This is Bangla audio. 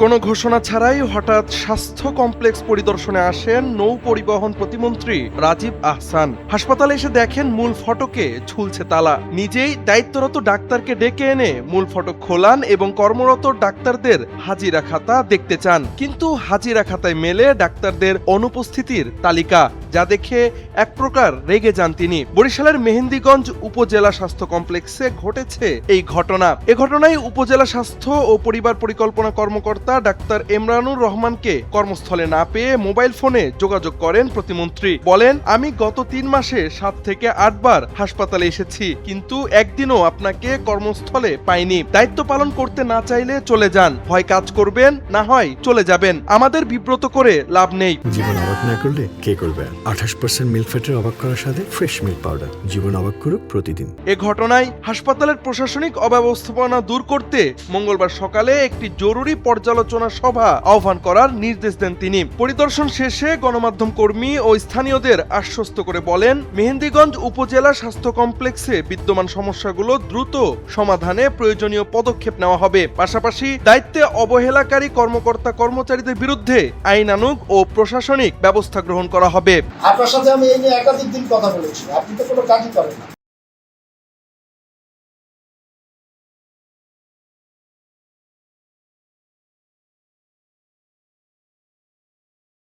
কোনো ঘোষণা ছাড়াই হঠাৎ স্বাস্থ্য কমপ্লেক্স পরিদর্শনে আসেন নৌ পরিবহন প্রতিমন্ত্রী রাজীব আহসান। হাসপাতালে এসে দেখেন মূল ফটকে ঝুলছে তালা। নিজেই দায়িত্বরত ডাক্তারকে ডেকে এনে মূল ফটক খোলান এবং কর্মরত ডাক্তারদের হাজিরা খাতা দেখতে চান। কিন্তু হাজিরা খাতায় মেলে ডাক্তারদের অনুপস্থিতির তালিকা, যা দেখে এক প্রকার রেগে যান তিনি। বরিশালের মেহেন্দিগঞ্জ উপজেলা স্বাস্থ্য কমপ্লেক্সে ঘটেছে এই ঘটনা। এ ঘটনায় উপজেলা স্বাস্থ্য ও পরিবার পরিকল্পনা কর্মকর্তা ডাক্তার ইমরানুর রহমানকে কর্মস্থলে না পেয়ে মোবাইল ফোনে যোগাযোগ করেন প্রতিমন্ত্রী। বলেন, আমি গত 3 মাসে 7 থেকে 8 বার হাসপাতালে এসেছি, কিন্তু একদিনও আপনাকে কর্মস্থলে পাইনি। দায়িত্ব পালন করতে না চাইলে চলে যান, হয় কাজ করবেন না হয় চলে যাবেন, আমাদের বিব্রত করে লাভ নেই। জীবন অবাক না করলে কে করবে? 28% মিল্ক ফ্যাটের অবাক করার সাথে ফ্রেশ মিল্ক পাউডার। জীবন অবাক করুক প্রতিদিন। এ ঘটনায় হাসপাতালের প্রশাসনিক অব্যবস্থাপনা দূর করতে মঙ্গলবার সকালে একটি জরুরি পর্যালোচনা সভা আহ্বান করার নির্দেশ দেন তিনি। পরিদর্শন শেষে গণমাধ্যম কর্মী ও স্থানীয়দের আশ্বস্ত করে বলেন, মেহেন্দিগঞ্জ উপজেলা স্বাস্থ্য কমপ্লেক্সে বিদ্যমান সমস্যাগুলো দ্রুত সমাধানে প্রয়োজনীয় পদক্ষেপ নেওয়া হবে। পাশাপাশি দায়িত্বে অবহেলাকারী কর্মকর্তা কর্মচারীদের বিরুদ্ধে আইনানুগ ও প্রশাসনিক ব্যবস্থা গ্রহণ করা হবে। আপনার সাথে আমি এই নিয়ে একাধিক দিন কথা বলেছি, আপনি তো কোনো কাজই করেন না।